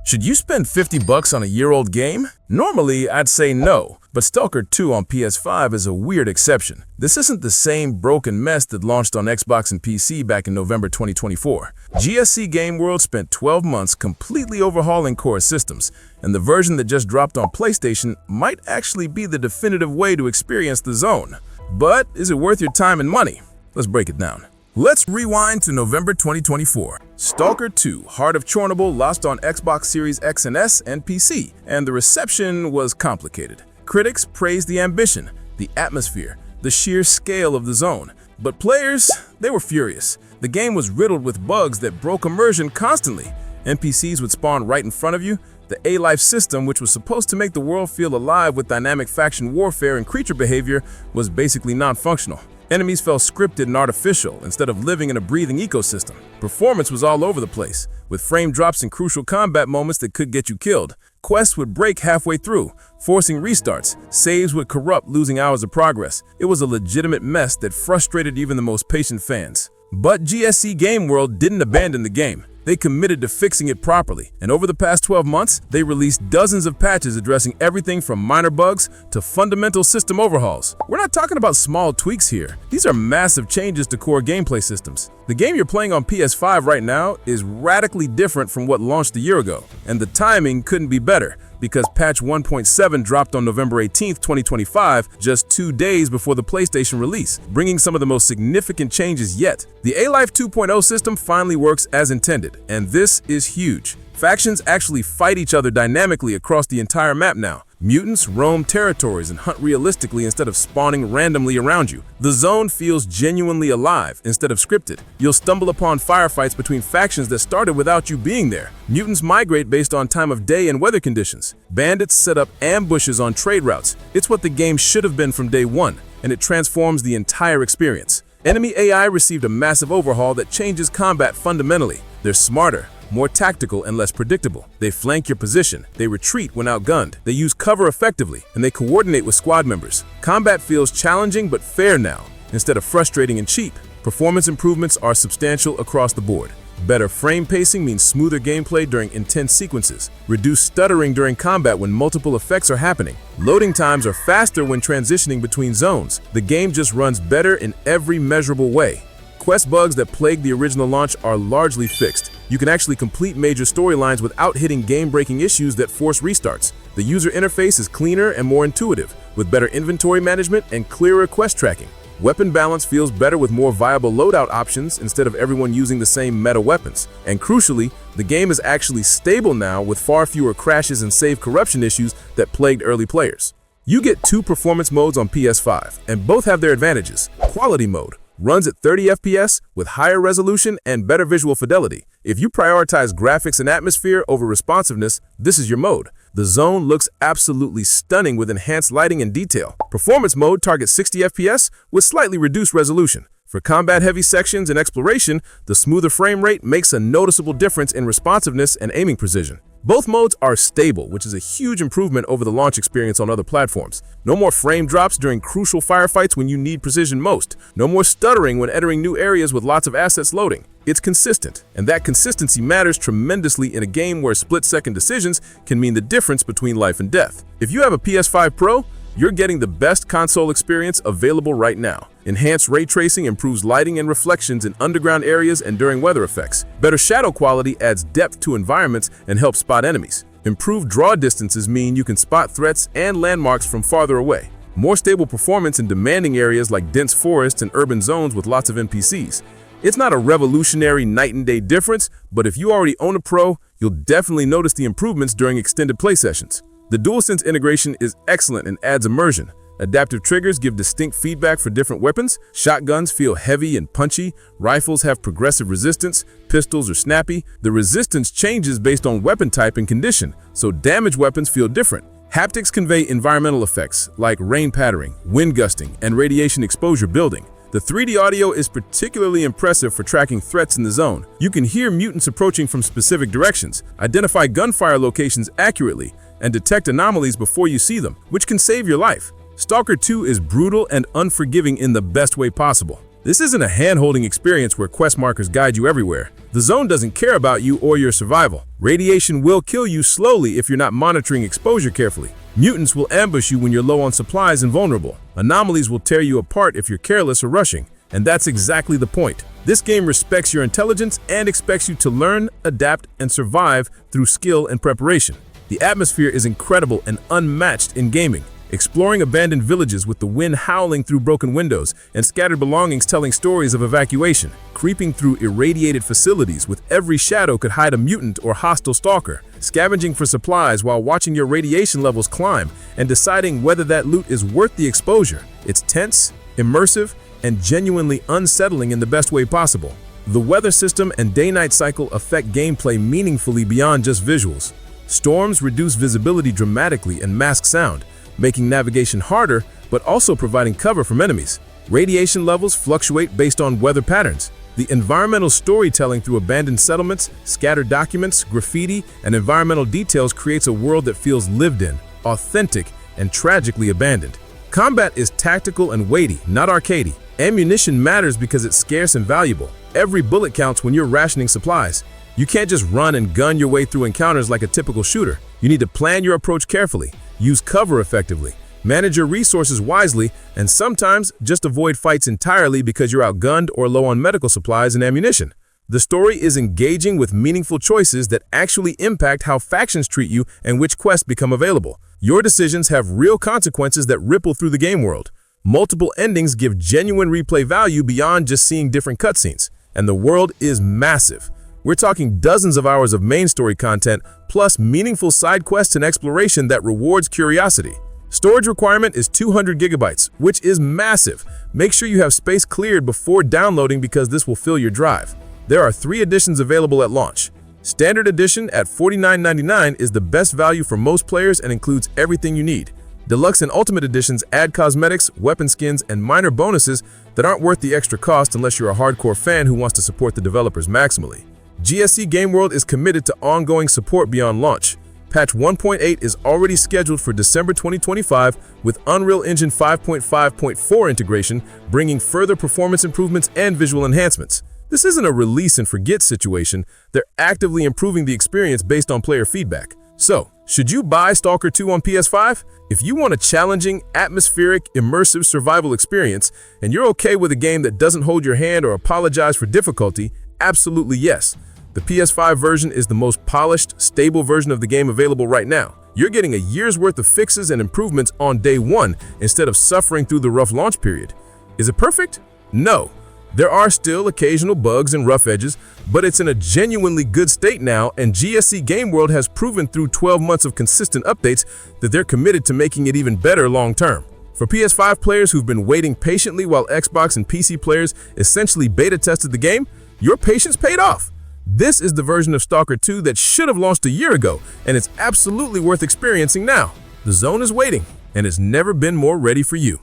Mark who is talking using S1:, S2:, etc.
S1: Should you spend 50 bucks on a year-old game? Normally, I'd say no, but Stalker 2 on PS5 is a weird exception. This isn't the same broken mess that launched on Xbox and PC back in November 2024. GSC Game World spent 12 months completely overhauling core systems, and the version that just dropped on PlayStation might actually be the definitive way to experience the zone. But is it worth your time and money? Let's break it down. Let's rewind to November 2024. Stalker 2, Heart of Chornobyl launched on Xbox Series X and S and PC, and the reception was complicated. Critics praised the ambition, the atmosphere, the sheer scale of the zone. But players, they were furious. The game was riddled with bugs that broke immersion constantly. NPCs would spawn right in front of you. The A-Life system, which was supposed to make the world feel alive with dynamic faction warfare and creature behavior, was basically non-functional. Enemies felt scripted and artificial instead of living in a breathing ecosystem. Performance was all over the place, with frame drops and crucial combat moments that could get you killed. Quests would break halfway through, forcing restarts. Saves would corrupt, losing hours of progress. It was a legitimate mess that frustrated even the most patient fans. But GSC Game World didn't abandon the game. They committed to fixing it properly, and over the past 12 months, they released dozens of patches addressing everything from minor bugs to fundamental system overhauls. We're not talking about small tweaks here. These are massive changes to core gameplay systems. The game you're playing on PS5 right now is radically different from what launched a year ago, and the timing couldn't be better, because patch 1.7 dropped on November 18, 2025, just 2 days before the PlayStation release, bringing some of the most significant changes yet. The A-Life 2.0 system finally works as intended, and this is huge. Factions actually fight each other dynamically across the entire map now. Mutants roam territories and hunt realistically instead of spawning randomly around you. The zone feels genuinely alive instead of scripted. You'll stumble upon firefights between factions that started without you being there. Mutants migrate based on time of day and weather conditions. Bandits set up ambushes on trade routes. It's what the game should have been from day one, and it transforms the entire experience. Enemy AI received a massive overhaul that changes combat fundamentally. They're smarter, more tactical, and less predictable. They flank your position, they retreat when outgunned, they use cover effectively, and they coordinate with squad members. Combat feels challenging but fair now, instead of frustrating and cheap. Performance improvements are substantial across the board. Better frame pacing means smoother gameplay during intense sequences. Reduced stuttering during combat when multiple effects are happening. Loading times are faster when transitioning between zones. The game just runs better in every measurable way. Quest bugs that plagued the original launch are largely fixed. You can actually complete major storylines without hitting game-breaking issues that force restarts. The user interface is cleaner and more intuitive, with better inventory management and clearer quest tracking. Weapon balance feels better with more viable loadout options instead of everyone using the same meta weapons. And crucially, the game is actually stable now with far fewer crashes and save corruption issues that plagued early players. You get 2 performance modes on PS5, and both have their advantages. Quality mode runs at 30 FPS with higher resolution and better visual fidelity. If you prioritize graphics and atmosphere over responsiveness, this is your mode. The zone looks absolutely stunning with enhanced lighting and detail. Performance mode targets 60 FPS with slightly reduced resolution. For combat-heavy sections and exploration, the smoother frame rate makes a noticeable difference in responsiveness and aiming precision. Both modes are stable, which is a huge improvement over the launch experience on other platforms. No more frame drops during crucial firefights when you need precision most. No more stuttering when entering new areas with lots of assets loading. It's consistent, and that consistency matters tremendously in a game where split-second decisions can mean the difference between life and death. If you have a PS5 Pro, you're getting the best console experience available right now. Enhanced ray tracing improves lighting and reflections in underground areas and during weather effects. Better shadow quality adds depth to environments and helps spot enemies. Improved draw distances mean you can spot threats and landmarks from farther away. More stable performance in demanding areas like dense forests and urban zones with lots of NPCs. It's not a revolutionary night and day difference, but if you already own a Pro, you'll definitely notice the improvements during extended play sessions. The DualSense integration is excellent and adds immersion. Adaptive triggers give distinct feedback for different weapons. Shotguns feel heavy and punchy. Rifles have progressive resistance. Pistols are snappy. The resistance changes based on weapon type and condition, so damage weapons feel different. Haptics convey environmental effects like rain pattering, wind gusting, and radiation exposure building. The 3D audio is particularly impressive for tracking threats in the zone. You can hear mutants approaching from specific directions, identify gunfire locations accurately, and detect anomalies before you see them, which can save your life. Stalker 2 is brutal and unforgiving in the best way possible. This isn't a hand-holding experience where quest markers guide you everywhere. The zone doesn't care about you or your survival. Radiation will kill you slowly if you're not monitoring exposure carefully. Mutants will ambush you when you're low on supplies and vulnerable. Anomalies will tear you apart if you're careless or rushing. And that's exactly the point. This game respects your intelligence and expects you to learn, adapt, and survive through skill and preparation. The atmosphere is incredible and unmatched in gaming. Exploring abandoned villages with the wind howling through broken windows and scattered belongings telling stories of evacuation. Creeping through irradiated facilities with every shadow could hide a mutant or hostile stalker. Scavenging for supplies while watching your radiation levels climb and deciding whether that loot is worth the exposure. It's tense, immersive, and genuinely unsettling in the best way possible. The weather system and day-night cycle affect gameplay meaningfully beyond just visuals. Storms reduce visibility dramatically and mask sound, making navigation harder but also providing cover from enemies. Radiation levels fluctuate based on weather patterns. The environmental storytelling through abandoned settlements, scattered documents, graffiti, and environmental details creates a world that feels lived in, authentic, and tragically abandoned. Combat is tactical and weighty, not arcadey. Ammunition matters because it's scarce and valuable. Every bullet counts when you're rationing supplies. You can't just run and gun your way through encounters like a typical shooter. You need to plan your approach carefully, use cover effectively, manage your resources wisely, and sometimes just avoid fights entirely because you're outgunned or low on medical supplies and ammunition. The story is engaging with meaningful choices that actually impact how factions treat you and which quests become available. Your decisions have real consequences that ripple through the game world. Multiple endings give genuine replay value beyond just seeing different cutscenes. And the world is massive. We're talking dozens of hours of main story content, plus meaningful side quests and exploration that rewards curiosity. Storage requirement is 200 gigabytes, which is massive. Make sure you have space cleared before downloading because this will fill your drive. There are 3 editions available at launch. Standard Edition at $49.99 is the best value for most players and includes everything you need. Deluxe and Ultimate Editions add cosmetics, weapon skins, and minor bonuses that aren't worth the extra cost unless you're a hardcore fan who wants to support the developers maximally. GSC Game World is committed to ongoing support beyond launch. Patch 1.8 is already scheduled for December 2025 with Unreal Engine 5.5.4 integration, bringing further performance improvements and visual enhancements. This isn't a release and forget situation. They're actively improving the experience based on player feedback. So, should you buy Stalker 2 on PS5? If you want a challenging, atmospheric, immersive survival experience, and you're okay with a game that doesn't hold your hand or apologize for difficulty, absolutely yes. The PS5 version is the most polished, stable version of the game available right now. You're getting a year's worth of fixes and improvements on day one instead of suffering through the rough launch period. Is it perfect? No. There are still occasional bugs and rough edges, but it's in a genuinely good state now, and GSC Game World has proven through 12 months of consistent updates that they're committed to making it even better long-term. For PS5 players who've been waiting patiently while Xbox and PC players essentially beta tested the game, your patience paid off. This is the version of Stalker 2 that should have launched a year ago, and it's absolutely worth experiencing now. The zone is waiting, and it's never been more ready for you.